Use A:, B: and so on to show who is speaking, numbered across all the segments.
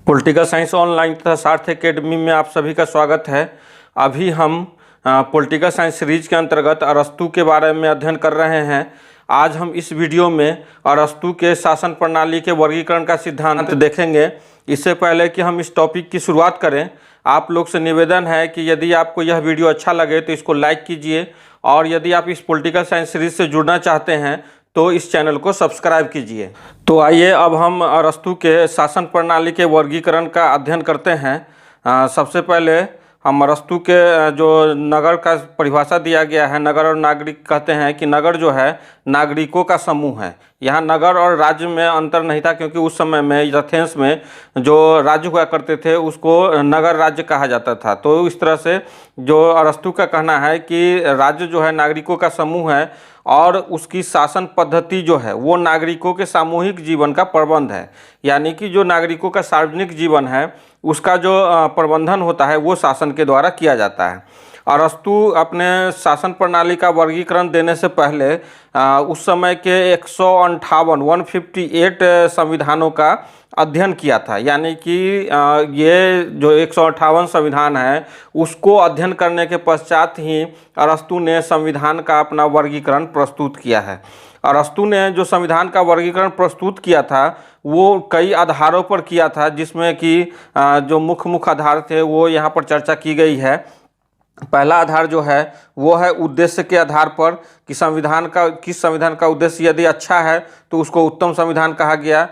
A: Political science online तथा सार्थ academy में आप सभी का स्वागत है। अभी हम पॉलिटिकल साइंस सीरीज के अंतर्गत अरस्तु के बारे में अध्ययन कर रहे हैं। आज हम इस वीडियो में अरस्तु के शासन प्रणाली के वर्गीकरण का सिद्धांत देखेंगे। इससे पहले कि हम इस टॉपिक की शुरुआत करें, आप लोग से निवेदन है कि यदि आपको यह वीडियो अच्छा लगे तो इसको लाइक कीजिए, और यदि आप इस पॉलिटिकल साइंस सीरीज से जुड़ना चाहते हैं तो इस चैनल को सब्सक्राइब कीजिए। तो आइए अब हम अरस्तु के शासन प्रणाली के वर्गीकरण का अध्ययन करते हैं। सबसे पहले हम अरस्तु के जो नगर का परिभाषा दिया गया है, नगर और नागरिक कहते हैं कि नगर जो है नागरिकों का समूह है। यहाँ नगर और राज्य में अंतर नहीं था, क्योंकि उस समय में एथेंस में जो राज्य हुआ करते थे उसको नगर राज्य कहा जाता था। तो इस तरह से जो अरस्तु का कहना है कि राज्य जो है नागरिकों का समूह है और उसकी शासन पद्धति जो है वो नागरिकों के सामूहिक जीवन का प्रबंध है। यानी कि जो नागरिकों का सार्वजनिक जीवन है उसका जो प्रबंधन होता है वो शासन के द्वारा किया जाता है। अरस्तु अपने शासन प्रणाली का वर्गीकरण देने से पहले उस समय के 158 संविधानों का अध्ययन किया था। यानी कि ये जो 158 संविधान है उसको अध्ययन करने के पश्चात ही अरस्तु ने संविधान का अपना वर्गीकरण प्रस्तुत किया है। अरस्तु ने जो संविधान का वर्गीकरण प्रस्तुत किया था वो कई आधारों पर किया था, जिसमें कि जो मुख्य आधार थे वो यहाँ पर चर्चा की गई है। पहला आधार जो है वो है उद्देश्य के आधार पर कि किस संविधान का उद्देश्य यदि अच्छा है तो उसको उत्तम संविधान कहा गया।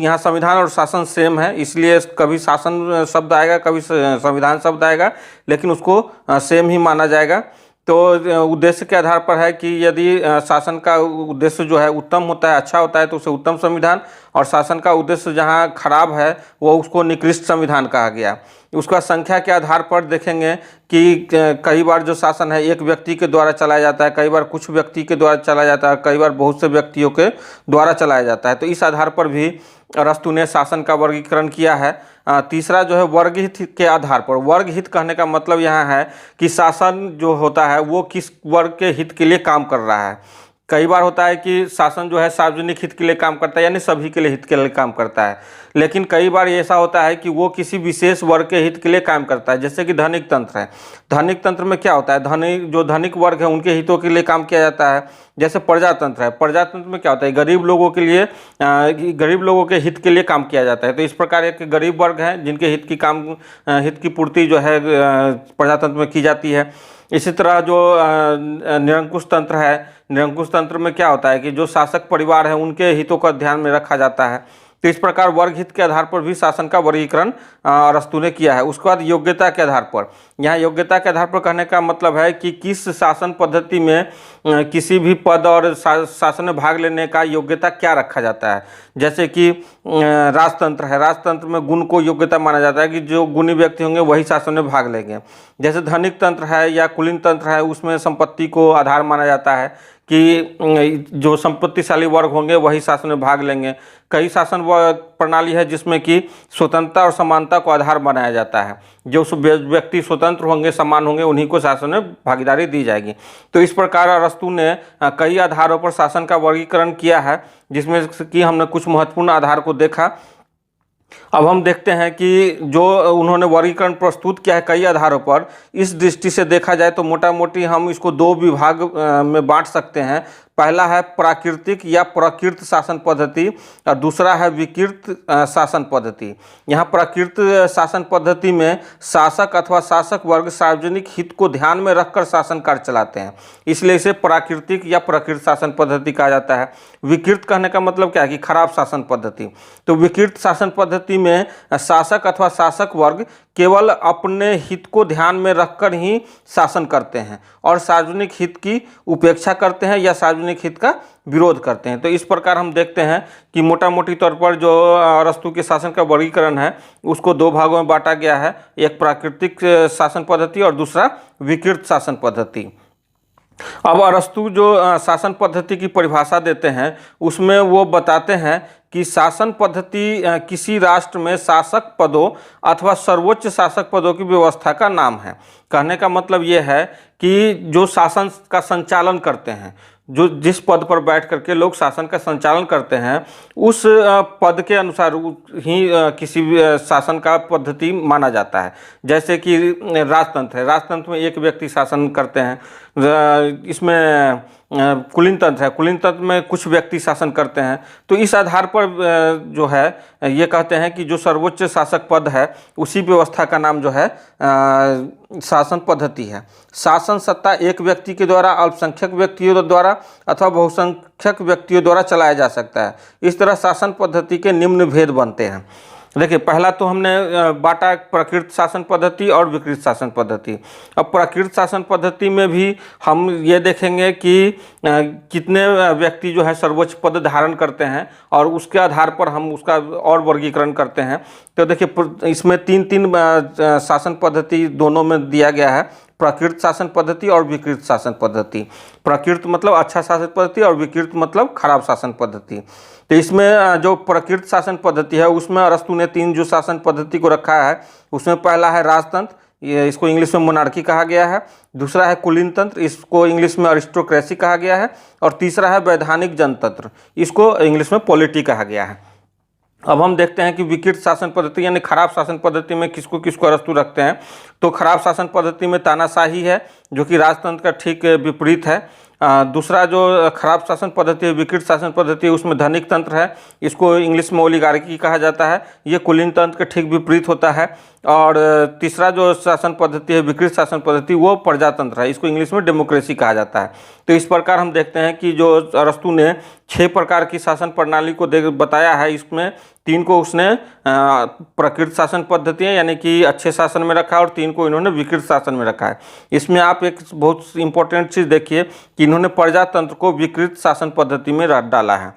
A: यहाँ संविधान और शासन सेम है, इसलिए कभी शासन शब्द आएगा कभी संविधान शब्द आएगा, लेकिन उसको सेम ही माना जाएगा। तो उद्देश्य के आधार पर है कि यदि शासन का उद्देश्य जो है उत्तम होता है, अच्छा होता है, तो उसे उत्तम संविधान, और शासन का उद्देश्य जहाँ खराब है वो उसको निकृष्ट संविधान कहा गया। उसका संख्या के आधार पर देखेंगे कि कई बार जो शासन है एक व्यक्ति के द्वारा चलाया जाता है, कई बार कुछ व्यक्ति के द्वारा चलाया जाता है, कई बार बहुत से व्यक्तियों के द्वारा चलाया जाता है। तो इस आधार पर भी अरस्तु ने शासन का वर्गीकरण किया है। तीसरा जो है वर्गहित के आधार पर। वर्गहित कहने का मतलब यहाँ है कि शासन जो होता है वो किस वर्ग के हित के लिए काम कर रहा है। कई बार होता है कि शासन जो है सार्वजनिक हित के लिए काम करता है, यानी सभी के लिए हित के लिए काम करता है, लेकिन कई बार ऐसा होता है कि वो किसी विशेष वर्ग के हित के लिए काम करता है। जैसे कि धनिक तंत्र है। धनिक तंत्र में क्या होता है, धनिक वर्ग है उनके हितों के लिए काम किया जाता है। जैसे प्रजातंत्र है, प्रजातंत्र में क्या होता है, गरीब लोगों के हित के लिए काम किया जाता है। तो इस प्रकार एक गरीब वर्ग है जिनके हित की पूर्ति जो है प्रजातंत्र में की जाती है। इसी तरह जो निरंकुश तंत्र है, निरंकुश तंत्र में क्या होता है कि जो शासक परिवार है उनके हितों का ध्यान में रखा जाता है। तो इस प्रकार वर्ग हित के आधार पर भी शासन का वर्गीकरण अरस्तु ने किया है। उसके बाद योग्यता के आधार पर। यहाँ योग्यता के आधार पर कहने का मतलब है कि किस शासन पद्धति में किसी भी पद और शासन में भाग लेने का योग्यता क्या रखा जाता है। जैसे कि राजतंत्र है, राजतंत्र में गुण को योग्यता माना जाता है कि जो गुणी व्यक्ति होंगे वही शासन में भाग लेंगे। जैसे धनिक तंत्र है या कुलीन तंत्र है, उसमें संपत्ति को आधार माना जाता है कि जो संपत्तिशाली वर्ग होंगे वही शासन में भाग लेंगे। कई शासन प्रणाली है जिसमें कि स्वतंत्रता और समानता को आधार बनाया जाता है। जो व्यक्ति स्वतंत्र होंगे, समान होंगे, उन्हीं को शासन में भागीदारी दी जाएगी। तो इस प्रकार अरस्तु ने कई आधारों पर शासन का वर्गीकरण किया है, जिसमें कि हमने कुछ महत्वपूर्ण आधार को देखा। अब हम देखते हैं कि जो उन्होंने वर्गीकरण प्रस्तुत किया है कई आधारों पर, इस दृष्टि से देखा जाए तो मोटा मोटी हम इसको दो विभाग में बांट सकते हैं। पहला है प्राकृतिक या प्रकृत शासन पद्धति और दूसरा है विकृत शासन पद्धति। यहाँ प्रकृत शासन पद्धति में शासक अथवा शासक वर्ग सार्वजनिक हित को ध्यान में रखकर शासन कार्य चलाते हैं, इसलिए इसे प्राकृतिक या प्रकृत शासन पद्धति कहा जाता है। विकृत कहने का मतलब क्या है कि खराब शासन पद्धति। तो विकृत शासन पद्धति में शासक अथवा शासक वर्ग केवल अपने हित को ध्यान में रखकर ही शासन करते हैं और सार्वजनिक हित की उपेक्षा करते हैं या सार्वजनिक हित का विरोध करते हैं। तो इस प्रकार हम देखते हैं कि मोटा मोटी तौर पर जो अरस्तु के शासन का वर्गीकरण है उसको दो भागों में बांटा गया है, एक प्राकृतिक शासन पद्धति और दूसरा विकृत शासन पद्धति। अब अरस्तु जो शासन पद्धति की परिभाषा देते हैं उसमें वो बताते हैं कि शासन पद्धति किसी राष्ट्र में शासक पदों अथवा सर्वोच्च शासक पदों की व्यवस्था का नाम है। कहने का मतलब ये है कि जो शासन का संचालन करते हैं, जो जिस पद पर बैठ करके लोग शासन का संचालन करते हैं, उस पद के अनुसार ही किसी भी शासन का पद्धति माना जाता है। जैसे कि राजतंत्र है, राजतंत्र में एक व्यक्ति शासन करते हैं। इसमें कुलीन तंत्र है, कुलीन तंत्र में कुछ व्यक्ति शासन करते हैं। तो इस आधार पर जो है ये कहते हैं कि जो सर्वोच्च शासक पद है उसी व्यवस्था का नाम जो है शासन पद्धति है। शासन सत्ता एक व्यक्ति के द्वारा, अल्पसंख्यक व्यक्तियों द्वारा अथवा बहुसंख्यक व्यक्तियों द्वारा चलाया जा सकता है। इस तरह शासन पद्धति के निम्न भेद बनते हैं। देखिए, पहला तो हमने बांटा प्राकृत शासन पद्धति और विकृत शासन पद्धति। अब प्राकृत शासन पद्धति में भी हम ये देखेंगे कि कितने व्यक्ति जो है सर्वोच्च पद धारण करते हैं और उसके आधार पर हम उसका और वर्गीकरण करते हैं। तो देखिए, इसमें तीन शासन पद्धति दोनों में दिया गया है, प्राकृत शासन पद्धति और विकृत शासन पद्धति। प्राकृत मतलब अच्छा शासन पद्धति और विकृत मतलब खराब शासन पद्धति। तो इसमें जो प्राकृत शासन पद्धति है उसमें अरस्तु ने 3 जो शासन पद्धति को रखा है, उसमें पहला है राजतंत्र, ये इसको इंग्लिश में मोनार्की कहा गया है। दूसरा है कुलीन तंत्र, इसको इंग्लिश में अरिस्टोक्रेसी कहा गया है। और तीसरा है वैधानिक जनतंत्र, इसको इंग्लिश में पॉलिटी कहा गया है। अब हम देखते हैं कि विकृत शासन पद्धति यानी खराब शासन पद्धति में किसको किसको अरस्तु रखते हैं। तो खराब शासन पद्धति में तानाशाही है, जो कि राजतंत्र का ठीक विपरीत है। दूसरा जो खराब शासन पद्धति है, विकृत शासन पद्धति, उसमें धनिक तंत्र है, इसको इंग्लिश में ओलिगार्की कहा जाता है, ये कुलीन तंत्र के ठीक विपरीत होता है। और तीसरा जो शासन पद्धति है, विकृत शासन पद्धति, वो प्रजातंत्र है, इसको इंग्लिश में डेमोक्रेसी कहा जाता है। तो इस प्रकार हम देखते हैं कि जो अरस्तु ने 6 प्रकार की शासन प्रणाली को बताया है, इसमें 3 को उसने प्राकृत शासन पद्धति है यानी कि अच्छे शासन में रखा और 3 को इन्होंने विकृत शासन में रखा है। इसमें आप एक बहुत इंपॉर्टेंट चीज़ देखिए कि इन्होंने प्रजातंत्र को विकृत शासन पद्धति में डाला है।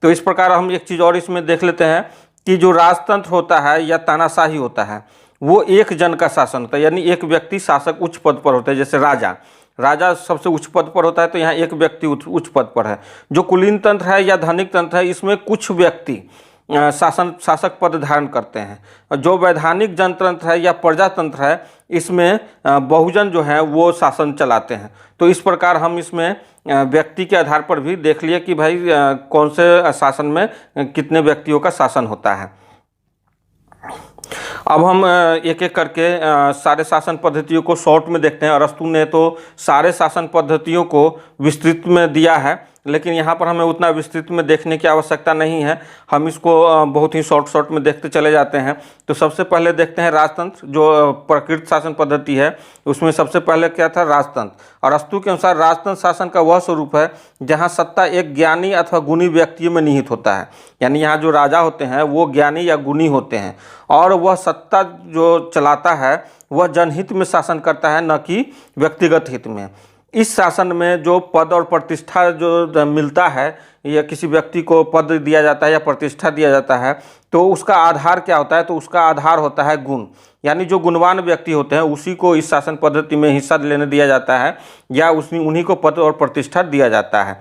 A: तो इस प्रकार हम एक चीज़ और इसमें देख लेते हैं कि जो राजतंत्र होता है या तानाशाही होता है वो एक जन का शासन होता है, यानी एक व्यक्ति शासक उच्च पद पर होता है। जैसे राजा सबसे उच्च पद पर होता है, तो यहाँ एक व्यक्ति उच्च पद पर है। जो कुलीन तंत्र है या धनिक तंत्र है, इसमें कुछ व्यक्ति शासक पद धारण करते हैं। जो वैधानिक जनतंत्र है या प्रजातंत्र है, इसमें बहुजन जो है वो शासन चलाते हैं। तो इस प्रकार हम इसमें व्यक्ति के आधार पर भी देख लिए कि भाई कौन से शासन में कितने व्यक्तियों का शासन होता है। अब हम एक एक करके सारे शासन पद्धतियों को शॉर्ट में देखते हैं। अरस्तु ने तो सारे शासन पद्धतियों को विस्तृत में दिया है, लेकिन यहाँ पर हमें उतना विस्तृत में देखने की आवश्यकता नहीं है, हम इसको बहुत ही शॉर्ट में देखते चले जाते हैं। तो सबसे पहले देखते हैं राजतंत्र, जो प्राकृत शासन पद्धति है उसमें सबसे पहले क्या था, राजतंत्र। अरस्तु के अनुसार राजतंत्र शासन का वह स्वरूप है जहाँ सत्ता एक ज्ञानी अथवा गुणी व्यक्तियों में निहित होता है। यानी यहाँ जो राजा होते हैं वो ज्ञानी या गुणी होते हैं और वह सत्ता जो चलाता है वह जनहित में शासन करता है, न कि व्यक्तिगत हित में। इस शासन में जो पद और प्रतिष्ठा जो मिलता है या किसी व्यक्ति को पद दिया जाता है या प्रतिष्ठा दिया जाता है, तो उसका आधार क्या होता है, तो उसका आधार होता है गुण। यानी जो गुणवान व्यक्ति होते हैं उसी को इस शासन पद्धति में हिस्सा लेने दिया जाता है या उन्हीं को पद और प्रतिष्ठा दिया जाता है।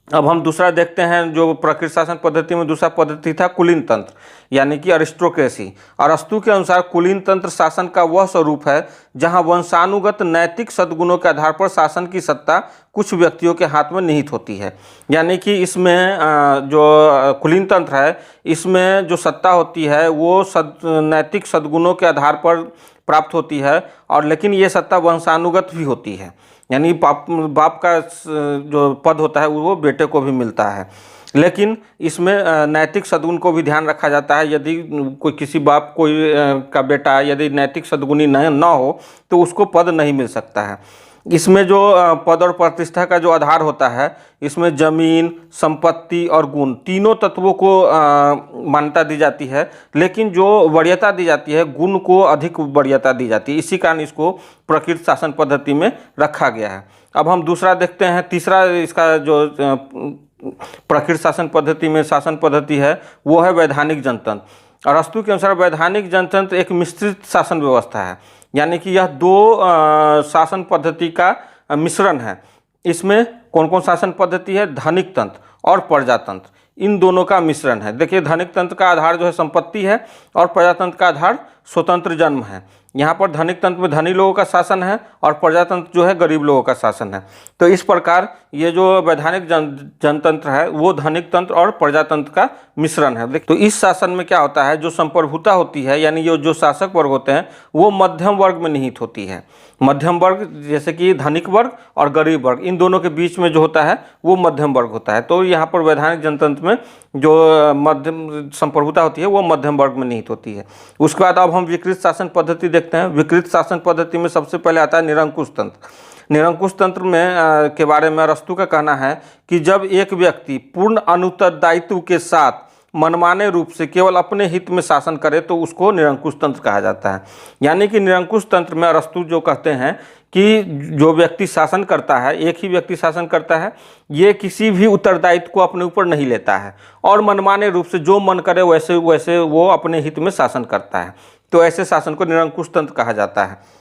A: अब हम दूसरा देखते हैं, जो प्राकृत शासन पद्धति में दूसरा पद्धति था कुलीन तंत्र यानी कि अरिस्टोक्रेसी। अरस्तु के अनुसार कुलीन तंत्र शासन का वह स्वरूप है जहां वंशानुगत नैतिक सद्गुणों के आधार पर शासन की सत्ता कुछ व्यक्तियों के हाथ में निहित होती है। यानी कि इसमें जो कुलीन तंत्र है इसमें जो सत्ता होती है वो नैतिक सद्गुणों के आधार पर प्राप्त होती है, और लेकिन ये सत्ता वंशानुगत भी होती है। यानी बाप का जो पद होता है वो बेटे को भी मिलता है, लेकिन इसमें नैतिक सद्गुण को भी ध्यान रखा जाता है। यदि कोई किसी बाप का बेटा यदि नैतिक सद्गुणी न हो तो उसको पद नहीं मिल सकता है। इसमें जो पद और प्रतिष्ठा का जो आधार होता है, इसमें जमीन, संपत्ति और गुण तीनों तत्वों को मान्यता दी जाती है, लेकिन जो वरीयता दी जाती है गुण को अधिक वरीयता दी जाती है। इसी कारण इसको प्राकृत शासन पद्धति में रखा गया है। अब हम दूसरा देखते हैं, तीसरा इसका जो प्राकृत शासन पद्धति में शासन पद्धति है वो है वैधानिक जनतंत्र। अरस्तु के अनुसार वैधानिक जनतंत्र एक मिश्रित शासन व्यवस्था है, यानी कि यह 2 शासन पद्धति का मिश्रण है। इसमें कौन कौन शासन पद्धति है, धनिक तंत्र और प्रजातंत्र, इन दोनों का मिश्रण है। देखिए, धनिक तंत्र का आधार जो है संपत्ति है और प्रजातंत्र का आधार स्वतंत्र जन्म है। यहाँ पर धनिक तंत्र में धनी लोगों का शासन है और प्रजातंत्र जो है गरीब लोगों का शासन है। तो इस प्रकार ये जो वैधानिक जनतंत्र है वो धनिक तंत्र और प्रजातंत्र का मिश्रण है। तो इस शासन में क्या होता है, जो संप्रभुता होती है यानी जो शासक वर्ग होते हैं वो मध्यम वर्ग में निहित होती है। मध्यम वर्ग जैसे कि धनिक वर्ग और गरीब वर्ग, इन दोनों के बीच में जो होता है वो मध्यम वर्ग होता है। तो यहाँ पर वैधानिक जनतंत्र में जो मध्यम संप्रभुता होती है वो मध्यम वर्ग में निहित होती है। उसके बाद अब हम विकृत शासन पद्धति देखते हैं। विकृत शासन पद्धति में सबसे पहले आता है निरंकुश तंत्र। निरंकुश तंत्र में के बारे में अरस्तू का कहना है कि जब एक व्यक्ति पूर्ण अनुत्तरदायित्व के साथ मनमाने रूप से केवल अपने हित में शासन करे तो उसको निरंकुश तंत्र कहा जाता है। यानी कि निरंकुश तंत्र में अरस्तू जो कहते हैं कि जो व्यक्ति शासन करता है, एक ही व्यक्ति शासन करता है, ये किसी भी उत्तरदायित्व को अपने ऊपर नहीं लेता है और मनमाने रूप से जो मन करे वैसे वैसे वो अपने हित में शासन करता है। तो ऐसे शासन को निरंकुश तंत्र कहा जाता है।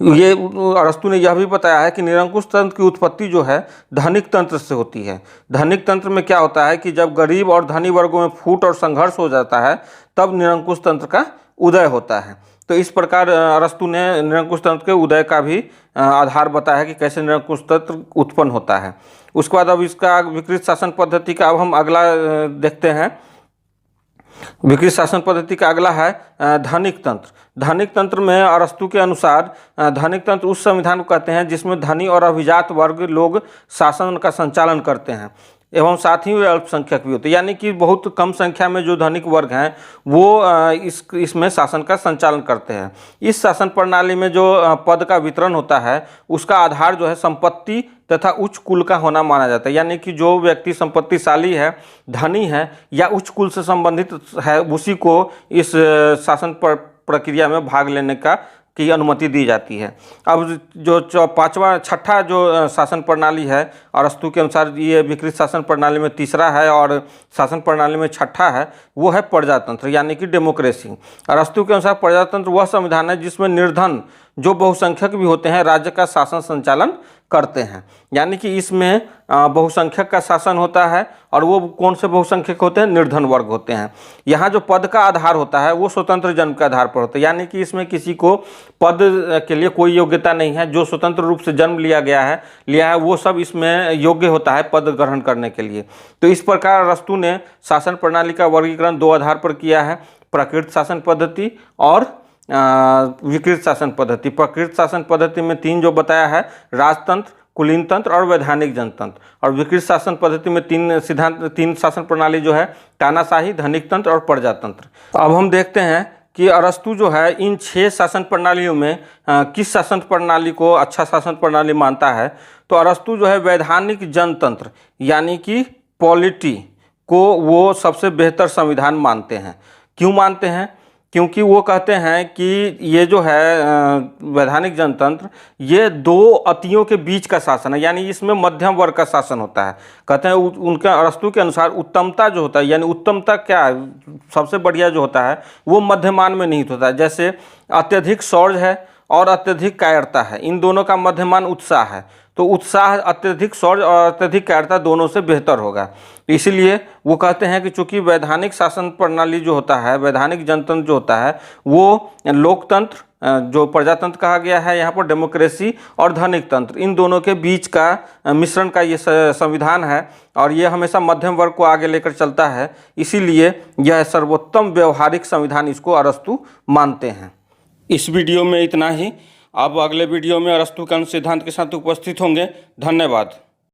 A: ये अरस्तू ने यह भी बताया है कि निरंकुश तंत्र की उत्पत्ति जो है धनिक तंत्र से होती है। धनिक तंत्र में क्या होता है कि जब गरीब और धनी वर्गों में फूट और संघर्ष हो जाता है तब निरंकुश तंत्र का उदय होता है। तो इस प्रकार अरस्तू ने निरंकुश तंत्र के उदय का भी आधार बताया है कि कैसे निरंकुश तंत्र उत्पन्न होता है। उसके बाद अब इसका विकृत शासन पद्धति का अब हम अगला देखते हैं। विकृत शासन पद्धति का अगला है धनिक तंत्र। धनिक तंत्र में अरस्तू के अनुसार धनिक तंत्र उस संविधान को कहते हैं जिसमें धनी और अभिजात वर्ग लोग शासन का संचालन करते हैं एवं साथ ही वे अल्पसंख्यक भी होते हैं। यानी कि बहुत कम संख्या में जो धनिक वर्ग हैं वो इसमें शासन का संचालन करते हैं। इस शासन प्रणाली में जो पद का वितरण होता है उसका आधार जो है संपत्ति तथा उच्च कुल का होना माना जाता है। यानी कि जो व्यक्ति संपत्तिशाली है, धनी है या उच्च कुल से संबंधित है, उसी को इस शासन प्रक्रिया में भाग लेने की अनुमति दी जाती है। अब जो छठा जो शासन प्रणाली है अरस्तू के अनुसार, ये विकृत शासन प्रणाली में तीसरा है और शासन प्रणाली में छठा है, वो है प्रजातंत्र यानी कि डेमोक्रेसी। अरस्तू के अनुसार प्रजातंत्र वह संविधान है जिसमें निर्धन जो बहुसंख्यक भी होते हैं राज्य का शासन संचालन करते हैं। यानी कि इसमें बहुसंख्यक का शासन होता है और वो कौन से बहुसंख्यक होते हैं, निर्धन वर्ग होते हैं। यहाँ जो पद का आधार होता है वो स्वतंत्र जन्म के आधार पर होता है। यानी कि इसमें किसी को पद के लिए कोई योग्यता नहीं है, जो स्वतंत्र रूप से जन्म लिया है वो सब इसमें योग्य होता है पद ग्रहण करने के लिए। तो इस प्रकार अरस्तू ने शासन प्रणाली का वर्गीकरण दो आधार पर किया है, प्राकृत शासन पद्धति और विकृत शासन पद्धति। प्राकृत शासन पद्धति में तीन जो बताया है, राजतंत्र, कुलीन तंत्र और वैधानिक जनतंत्र। और विकृत शासन पद्धति में तीन शासन प्रणाली जो है, तानाशाही, धनिक तंत्र और प्रजातंत्र। अब हम देखते हैं कि अरस्तू जो है इन 6 शासन प्रणालियों में किस शासन प्रणाली को अच्छा शासन प्रणाली मानता है। तो अरस्तू जो है वैधानिक जनतंत्र यानी कि पॉलिटी को वो सबसे बेहतर संविधान मानते हैं। क्यों मानते हैं? क्योंकि वो कहते हैं कि ये जो है वैधानिक जनतंत्र ये दो अतियों के बीच का शासन है, यानी इसमें मध्यम वर्ग का शासन होता है। कहते हैं उनका अरस्तू के अनुसार उत्तमता जो होता है, यानी उत्तमता क्या है, सबसे बढ़िया जो होता है वो मध्यमान में निहित होता है। जैसे अत्यधिक शौर्य है और अत्यधिक कायरता है, इन दोनों का मध्यमान उत्साह है। तो उत्साह, अत्यधिक शौर्य और अत्यधिक कायरता दोनों से बेहतर होगा। इसलिए वो कहते हैं कि चूंकि वैधानिक शासन प्रणाली जो होता है, वैधानिक जनतंत्र जो होता है वो लोकतंत्र, जो प्रजातंत्र कहा गया है यहाँ पर, डेमोक्रेसी और धनिक तंत्र, इन दोनों के बीच का मिश्रण का ये संविधान है और ये हमेशा मध्यम वर्ग को आगे लेकर चलता है। इसीलिए यह सर्वोत्तम व्यवहारिक संविधान इसको अरस्तू मानते हैं। इस वीडियो में इतना ही। अब अगले वीडियो में अरस्तू के सिद्धांत के साथ उपस्थित होंगे। धन्यवाद।